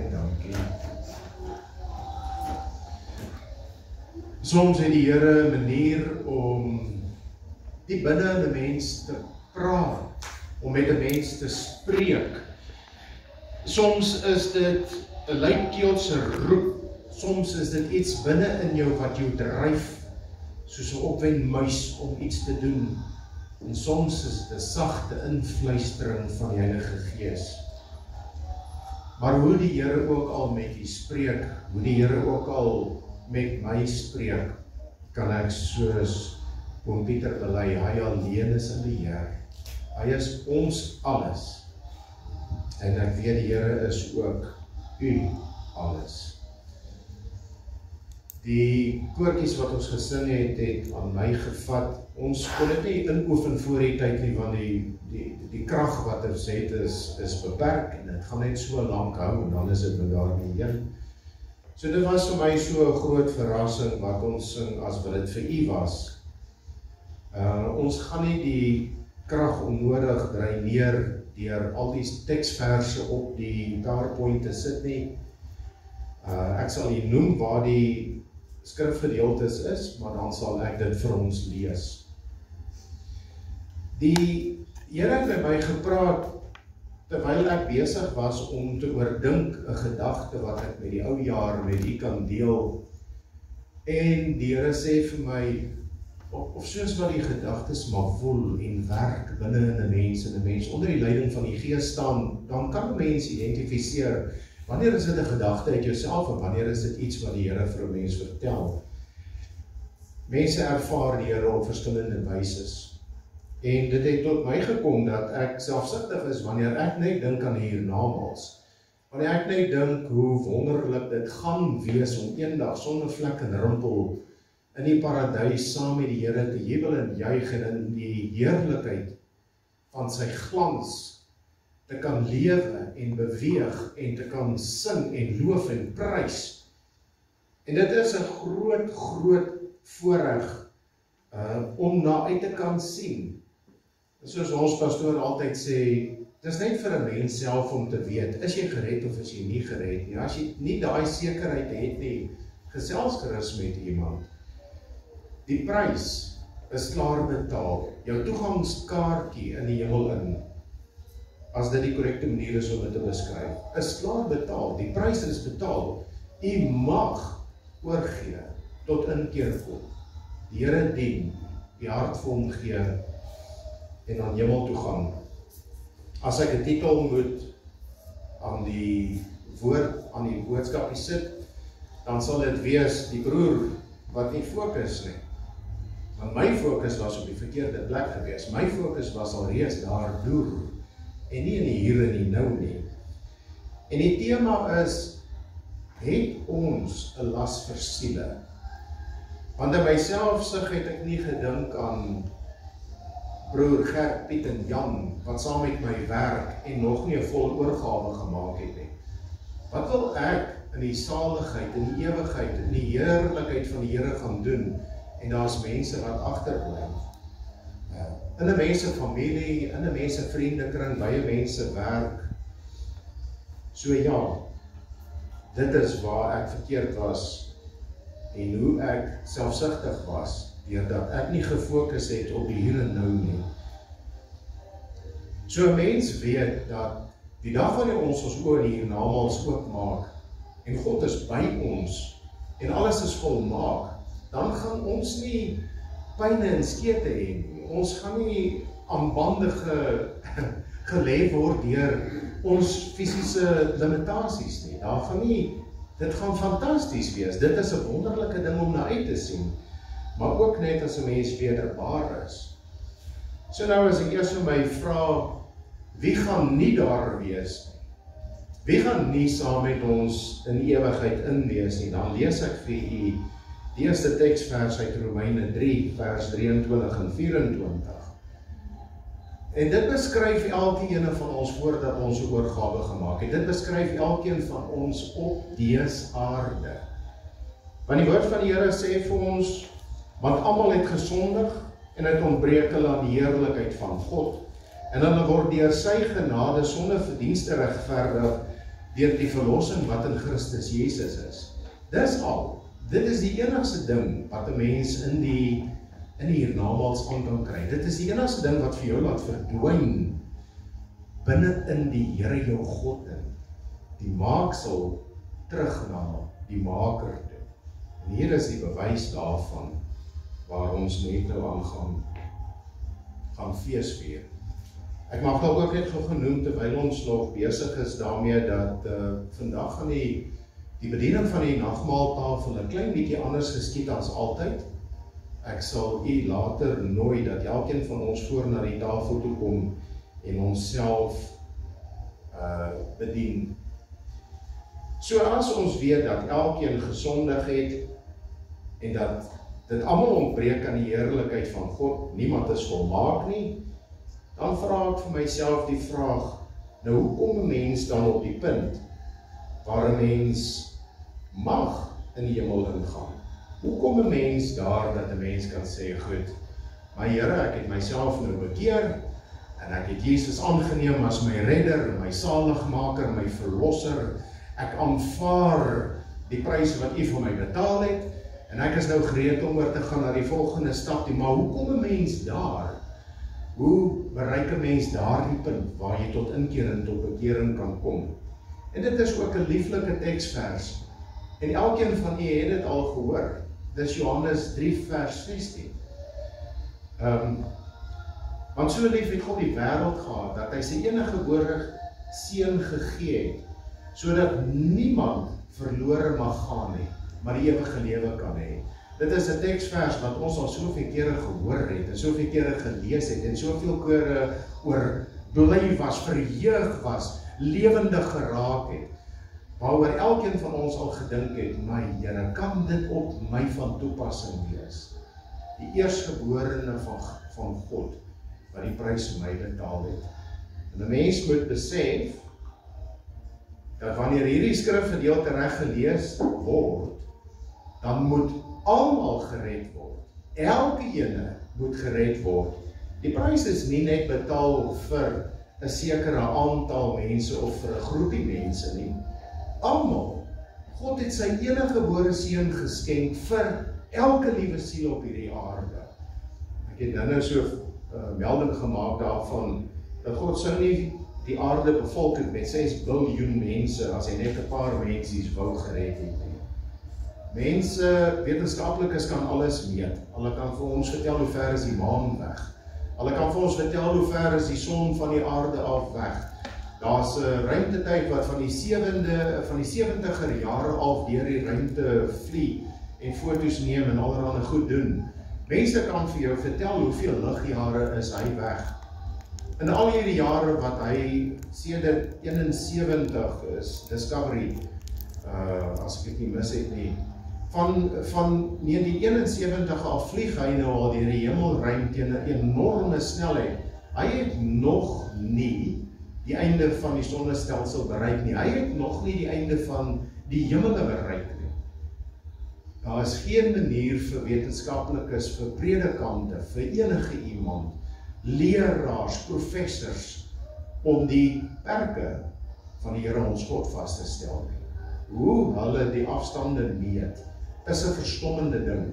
dankie. Soms het die Here 'n manier om die binne in 'n mens te praat, om met 'n mens te spreek. Soms is dit 'n luidkeelse roep, soms is dit iets binne in jou wat jou dryf, soos 'n opwenmuis om iets te doen. En soms is dit 'n sagte influistering van die Heilige Gees. Maar hoe die Here ook al met u spreek, hoe die Here ook al met my spreek, kan ek soos oom Pieter bely, hy alleen is in beheer. Hy is ons alles. En ek weet die Here is ook u alles. Die koortjies wat ons gesing het aan my gevat. Ons kon dit nie inoefen voor die tyd nie, want die krag wat ons het is beperk en dit gaan net so lank hou en dan is dit nou daar nie heen. So dit was vir my so 'n groot verrassing wat ons sing as wat dit vir u was. Ons gaan nie die krag onnodig dreineer deur al die teksverse op die PowerPoint te sit nie. Ek sal u noem waar die skrifgedeeltes is, maar dan sal ek dit vir ons lees. Die Here het met my gepraat terwyl ek besig was om te oordink 'n gedagte wat ek met die ou jaar met u kan deel. En die Here sê vir my, of soos wat die gedagtes maar voel en werk binne in 'n mens onder die leiding van die Gees staan, dan kan 'n mens identifiseer wanneer is dit 'n gedagte uit jouself en wanneer is dit iets wat die Here vir 'n mens vertel. Mense ervaar die Here op verskillende wyse. En dit het tot my gekom dat ek selfsugtig is wanneer ek net dink aan hiernamaals. Wanneer ek net dink hoe wonderlik dit gaan wees om eendag sonder vlek en rimpel in die paradys saam met die Here te jubel en juig en in die heerlikheid van sy glans te kan lewe en beweeg en te kan sing en loof en prys. En dit is 'n groot voorreg om na uit te kan sien. Soos ons pastoor altyd sê, dit is net vir 'n mens self om te weet, is jy gered of is jy nie gered nie. As jy nie daai sekerheid het nie, gesels gerus met iemand. Die prys is klaar betaal. Jou toegangskaartjie in die hemel in, as dit die korrekte manier is om dit te beskryf, is klaar betaal. Die prys is betaal. U mag oorgee tot inkeer kom. Die Here dien, die hart vir hom gee en aan hemel toe gaan. As ek 'n titel moet aan die boodskapie sit, dan sal dit wees die broer wat nie fokus nie. Want my fokus was op die verkeerde plek gewees. My fokus was alreeds daar deur en nie in die hier en die nou nie. En die tema is, het ons 'n las vir siele? Want in myself het ek nie gedink aan broer Gert, Piet en Jan, wat saam met my werk en nog nie 'n vol oorgawe gemaak het nie. Wat wil ek in die saligheid, in die ewigheid, in die heerlikheid van die Here gaan doen? En daar's mense wat agterbly. In 'n mens se familie, in 'n mens se vriendekring, by 'n mens se werk. So ja, dit is waar ek verkeerd was en hoe ek selfsugtig was, deurdat ek nie gefokus het op die hier en nou nie. So 'n mens weet dat die dag wanneer ons oë in hiernamaals oopmaak en God is by ons en alles is volmaak, dan gaan ons nie pyne en skete hê nie. Ons gaan nie aan bande gelê word deur ons fisiese limitasies nie. Dit gaan fantasties wees. Dit is 'n wonderlike ding om na uit te sien. Maar ook net as 'n mens wederbaar is. So nou as ek eers vir my vra, wie gaan nie daar wees nie? Wie gaan nie saam met ons in die ewigheid in wees nie? Dan lees ek vir u die eerste teksvers uit Romeine 3, vers 23 en 24. En dit beskryf elkeen van ons voordat ons 'n oorgawe gemaak het. Dit beskryf elkeen van ons op dese aarde. Want die woord van die Here sê vir ons, want almal het gesondig en het ontbreek hulle aan die heerlikheid van God. En hulle word deur sy genade sonder verdienste regverdig deur die verlossing wat in Christus Jesus is. Dis al. Dit is die enigste ding wat 'n mens in die hiernamaals aan kan kry. Dit is die enigste ding wat vir jou laat verdwyn binne in die Here jou God in. Die maaksel terug na die Maker toe. En hier is die bewys daarvan waar ons net nou aan gaan feesvier. Ek mag nou ook net genoem terwyl ons nog besig is daarmee dat vandag gaan die bediening van die nagmaaltafel 'n klein bietjie anders geskied as altyd. Ek sal u later nooi dat elkeen van ons voor na die tafel toe kom en onsself bedien. So as ons weet dat elkeen gesondig het en dat dit almal ontbreek aan die heerlikheid van God, niemand is volmaak nie, dan vra ek vir myself die vraag, nou hoe kom 'n mens dan op die punt waar 'n mens mag in die hemel ingaan? Hoe kom 'n mens daar dat 'n mens kan sê, goed, my Here, ek het myself nou bekeer en ek het Jesus aangeneem as my redder, my saligmaker, my verlosser. Ek aanvaar die prys wat u vir my betaal het en ek is nou gereed om oor te gaan na die volgende stap toe. Maar hoe kom 'n mens daar? Hoe bereik 'n mens daardie punt waar jy tot inkeer en tot bekering kan kom? En dit is ook 'n lieflike teksvers. En elkeen van u het dit al gehoor. Dis Johannes 3 vers 16. Want so lief het God die wêreld gehad, dat hy sy enige gebore seun gegee het, sodat niemand verlore mag gaan nie, maar die ewige lewe kan hê. Dit is 'n teksvers wat ons al soveel kere gehoor het, en soveel kere gelees het, en soveel kere oor bly was, verheug was, lewendig geraak het, waaroor elkeen van ons al gedink het, my Here, kan dit op my van toepassing wees? Die eerstgeborene van God, wat die prys vir my betaal het. En 'n mens moet besef, dat wanneer hierdie skrifgedeelte reg gelees word, dan moet almal gered word. Elke ene moet gered word. Die prys is nie net betaal vir 'n sekere aantal mense of vir 'n groepie mense nie. Almal. God het sy enige gebore seun geskenk vir elke liewe siel op hierdie aarde. Ek het nou so melding gemaak daarvan, dat God sou nie die aarde bevolk het met 6 biljoen mense, as hy net 'n paar mensies wou gered het nie. Mense, wetenskaplikes kan alles meet. Hulle kan vir ons vertel hoe ver is die maan weg. Hulle kan vir ons vertel hoe ver is die son van die aarde af weg. Daar's 'n ruimtetyd wat van die 70er jare af deur die ruimte vlieg en foto's neem en allerlei goed doen. Mense kan vir jou vertel hoeveel ligjare is hy weg. In al hierdie jare wat hy sedert 71 is, Discovery, as ek dit nie mis het nie, van 1971 af vlieg hy nou al deur die hemelruim teen 'n enorme snelheid. Hy het nog nie die einde van die sonnestelsel bereik nie. Hy het nog nie die einde van die hemele bereik nie. Daar is geen manier vir wetenskaplikes, vir predikante, vir enige iemand, leraars, professors, om die perke van die Here ons God vas te stel nie. Hoe hulle die afstande meet, is 'n verstommende ding.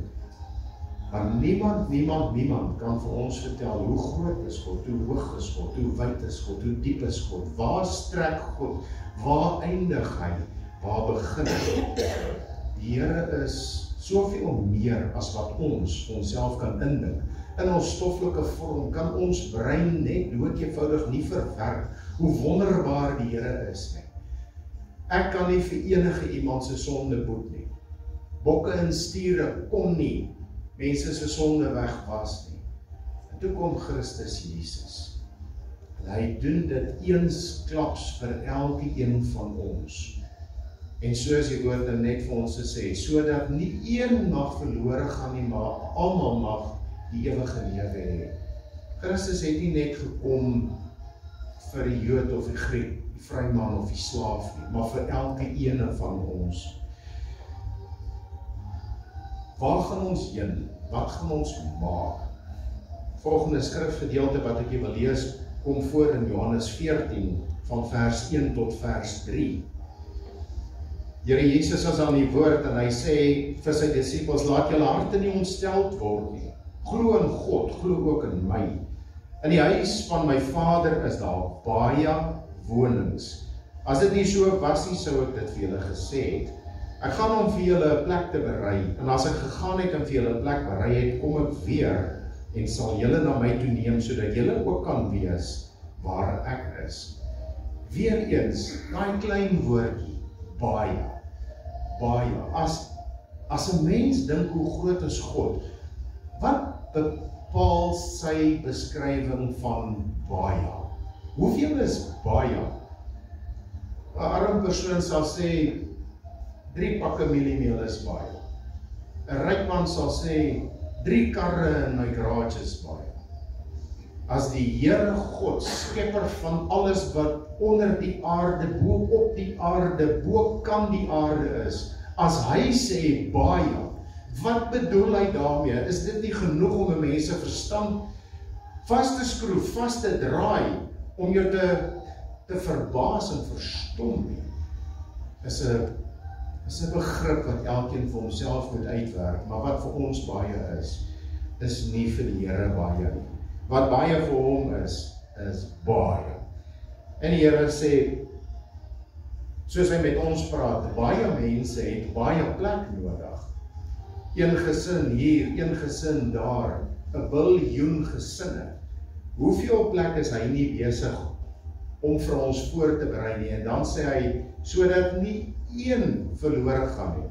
Maar niemand kan vir ons vertel hoe groot is God, hoe hoog is God, hoe wyd is God, hoe diep is God, waar strek God, waar eindig hy, waar begin hy. Die Here is soveel meer as wat ons onsself kan indink. In ons stoffelike vorm kan ons brein net doodeenvoudig nie verwerk hoe wonderbaar die Here is nie. Ek kan nie vir enige iemand se sonde boet nie. Bokke en stiere kon nie mense se sonde wegwas nie. En toe kom Christus Jesus. En hy doen dit eensklaps vir elke een van ons. En soos die woord net vir ons sê, sodat nie een mag verlore gaan nie, maar almal mag die ewige lewe hê. Christus het nie net gekom vir die Jood of die Griek, die vryman of die slaaf nie, maar vir elke ene van ons. Waar gaan ons heen? Wat gaan ons maak? Volgende skrifgedeelte wat ek wil lees, kom voor in Johannes 14, van vers 1 tot vers 3. Here Jesus is aan die woord en hy sê vir sy disippels, laat julle harte nie ontsteld word nie. Glo in God, glo ook in my. In die huis van my Vader is daar baie wonings. As dit nie so was nie, sou ek dit vir julle gesê het. Ek gaan om vir julle 'n plek te berei, en as ek gegaan het en vir julle 'n plek berei het, kom ek weer en sal julle na my toe neem, sodat julle ook kan wees waar ek is. Weereens, daai klein woordjie, baie. As 'n mens dink hoe groot is God, wat bepaal sy beskrywing van baie? Hoeveel is baie? 'n arm persoon sal sê 3 pakke mieliemeel is baie. 'n ryk man sal sê 3 karre in my garage is baie. As die Here God, skepper van alles wat onder die aarde, bo op die aarde, bo kan die aarde is, as hy sê baie, wat bedoel hy daarmee? Is dit nie genoeg om 'n mens se verstand vas te skroef, vas te draai, om jou te verbaas en verstom nie? Is 'n begrip wat elkeen vir homself moet uitwerk, maar wat vir ons baie is nie vir die Here baie nie. Wat baie vir hom is baie. En die Here sê, soos hy met ons praat, baie mense het baie plek nodig. Een gesin hier, een gesin daar, 'n biljoen gesinne. Hoeveel plek is hy nie besig om vir ons voor te berei nie? En dan sê hy, sodat nie een verlore gaan nie,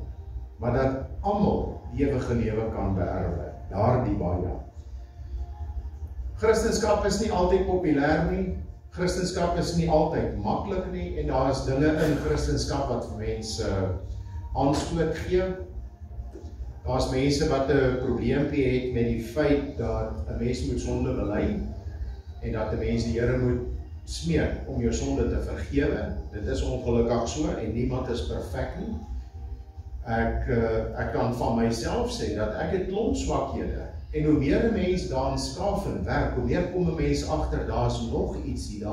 maar dat almal die ewige lewe kan beerwe. Daardie baie. Christendom is nie altyd populêr nie. Christendom is nie altyd maklik nie, en daar is dinge in Christendom wat vir mense aanstoot gee. Daar is mense wat 'n probleempie het met die feit dat 'n mens moet sonde bely, en dat 'n mens die Here moet smeek om jou sonde te vergewe. Dit is ongelukkig so, en niemand is perfek nie. Ek kan van myself sê dat ek het klomp swakhede. En hoe meer 'n mens daarin skaaf en werk, hoe meer kom 'n mens agter, daar's nog ietsie.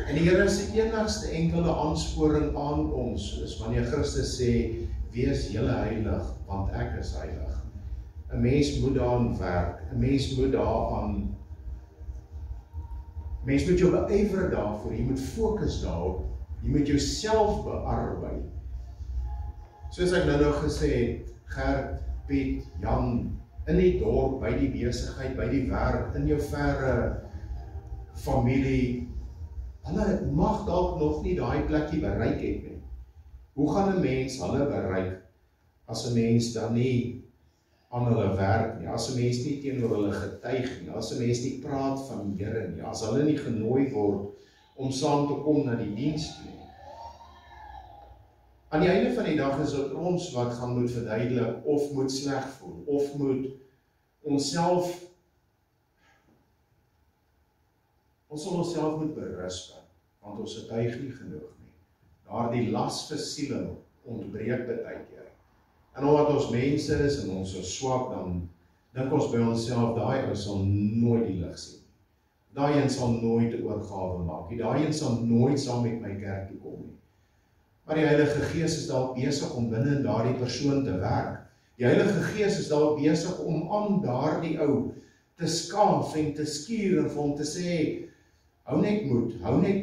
En die Here se enigste enkele aansporing aan ons is wanneer Christus sê, wees julle heilig, want ek is heilig. 'n Mens moet daaraan werk, 'n mens moet jou beywer daarvoor, jy moet fokus daarop, jy moet jouself bearbei. Soos ek nou gesê het, Gert, Piet, Jan, in die dorp, by die besigheid, by die werk, in jou verre familie, hulle mag dalk nog nie daai plekkie bereik het nie. Hoe gaan 'n mens hulle bereik, as 'n mens dan nie aan hulle werk nie, as 'n mens nie teenoor hulle getuig nie, as 'n mens nie praat van die Here nie, as hulle nie genooi word om saam te kom na die diens nie? Aan die einde van die dag is dit ons wat gaan moet verduidelik, of moet sleg voel, of moet ons sal onsself moet berusp, want ons getuig nie genoeg nie. Daardie lasversieling ontbreek baie keer. En omdat ons mense is en ons is swak, dan dink ons by onsself, daai ou sal nooit die lig sien. Daai een sal nooit 'n oorgawe maak nie. Daai een sal nooit saam met my kerk toe kom nie. Maar die Heilige Gees is dalk besig om binne in daardie persoon te werk. Die Heilige Gees is dalk besig om aan daardie ou te skaaf en te skuur en vir hom te sê, hou net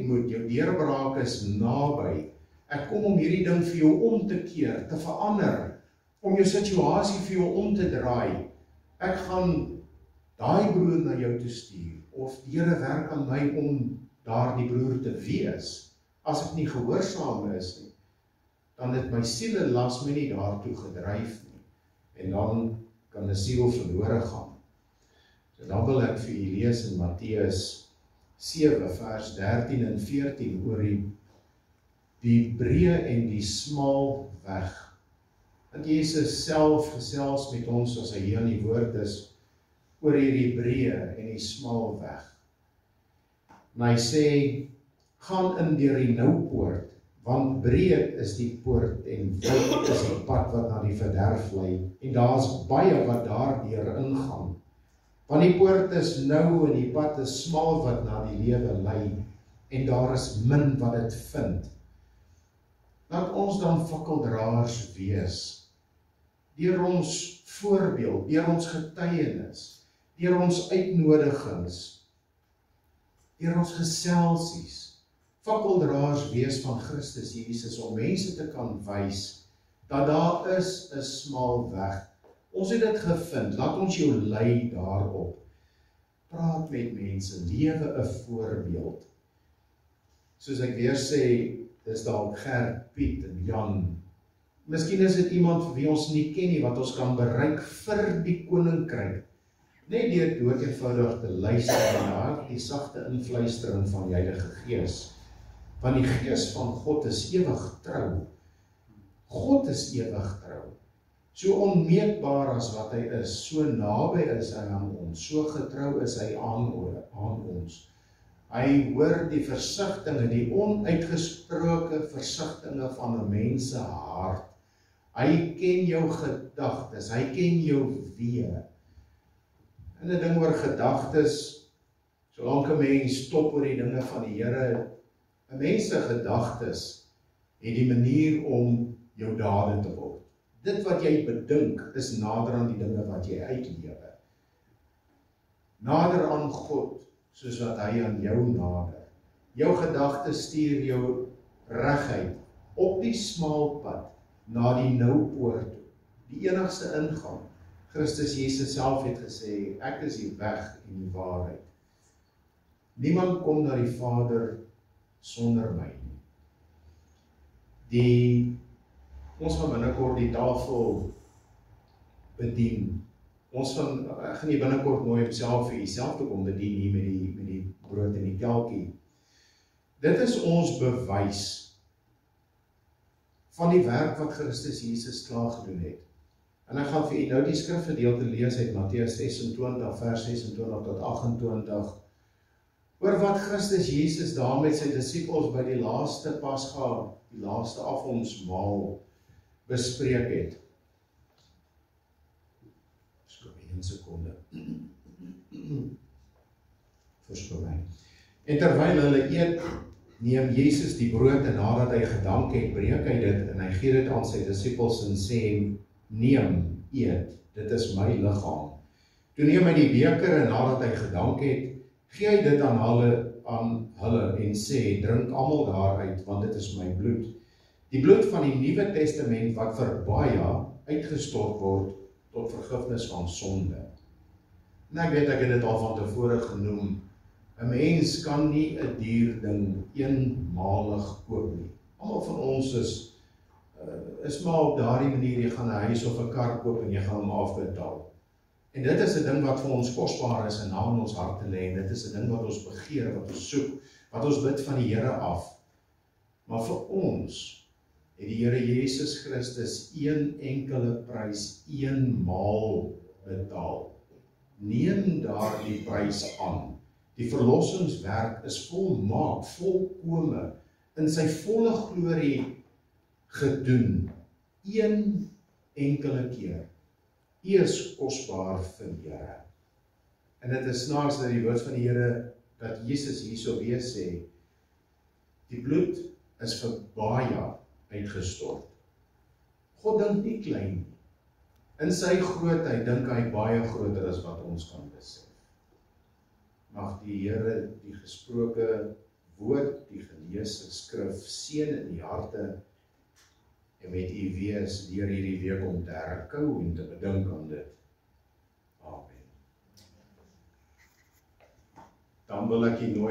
moed, jou deurbraak is naby. Ek kom om hierdie ding vir jou om te keer, te verander, om jou situasie vir jou om te draai. Ek gaan daai broer na jou toe stuur, of die Here werk aan my om daardie broer te wees. As ek nie gehoorsaam is nie, dan het my siele las my nie daartoe gedryf nie. En dan kan 'n siel verlore gaan. So dan wil ek vir u lees in Matteus 7 vers 13 en 14 oor die breë en die smal weg. Want Jesus self gesels met ons as hy hier in die woord is oor hierdie breë en die smal weg. En hy sê, gaan in deur die nou poort, want breed is die poort en wyd is die pad wat na die verderf lei, en daar's baie wat daardeur ingaan. Want die poort is nou en die pad is smal wat na die lewe lei, en daar is min wat dit vind. Laat ons dan fakkeldraers wees, deur ons voorbeeld, deur ons getuienis, deur ons uitnodigings, deur ons geselsies, fakkeldraers wees van Christus Jesus, om mense te kan wys, dat daar is 'n smal weg. Ons het dit gevind, laat ons jou lei daarop. Praat met mense, lewe 'n voorbeeld. Soos ek weer sê, dis dalk Gert, Piet en Jan. Miskien is dit iemand vir wie ons nie ken nie, wat ons kan bereik vir die koninkryk. Net deur dood eenvoudig te luister na die sagte invluistering van die Heilige Gees. Want die Gees van God is ewig trou. God is ewig trou. So onmeetbaar as wat hy is, so naby is hy aan ons, so getrou is hy aan ons. Hy hoor die versigtinge, die onuitgesproke versigtinge van 'n mens se hart. Hy ken jou gedagtes, hy ken jou wee. En 'n ding oor gedagtes, solank 'n mens stop oor die dinge van die Here, 'n mens se gedagtes het die manier om jou dade te word. Dit wat jy bedink is nader aan die dinge wat jy uitlewe. Nader aan God, soos wat hy aan jou nader. Jou gedagtes stuur jou reguit op die smal pad na die nou poort toe. Die enigste ingang. Christus Jesus self het gesê, ek is die weg en die waarheid. Niemand kom na die Vader sonder my nie. Ons gaan binnekort die tafel bedien. Ek gaan nie binnekort mooi op self vir jouself te kom bedien nie met die brood en die kelkie. Dit is ons bewys van die werk wat Christus Jesus klaar gedoen het. En ek gaan vir u nou die skrifgedeelte lees uit Matteus 26 vers 26 tot 28 oor wat Christus Jesus daar met sy disippels by die laaste Pasga, die laaste affondsmaal bespreek het. Skop 1 sekonde. Verskoon my. En terwyl hulle eet, neem Jesus die brood en nadat hy gedank het, breek hy dit en hy gee dit aan sy disippels en sê, neem, eet, dit is my liggaam. Toe neem hy die beker en nadat hy gedank het, gee hy dit aan hulle en sê, drink almal daaruit, want dit is my bloed. Die bloed van die Nuwe Testament wat vir baie uitgestort word tot vergifnis van sonde. En ek weet ek het dit al van tevore genoem, 'n mens kan nie 'n duur ding eenmalig koop nie. Almal van ons is maar op daardie manier, jy gaan 'n huis of 'n kar koop en jy gaan hom afbetaal. En dit is 'n ding wat vir ons kosbaar is en na in ons harte lê, en dit is 'n ding wat ons begeer, wat ons soek, wat ons bid van die Here af. Maar vir ons het die Here Jesus Christus een enkele prys eenmaal betaal. Neem daardie prys aan. Die verlossingswerk is volmaak, volkome, in sy volle glorie gedoen. Een enkele keer. U is kosbaar vir die Here. En dit is snaaks dat die woord van die Here, dat Jesus hierso weer sê, die bloed is vir baie uitgestort. God dink nie klein nie. In sy grootheid dink hy baie groter as wat ons kan besef. Mag die Here die gesproke woord, die geleesde skrif, seën in die harte en met u wees deur hierdie week om te herkou en te bedink aan dit. Amen. Dan wil ek u nooi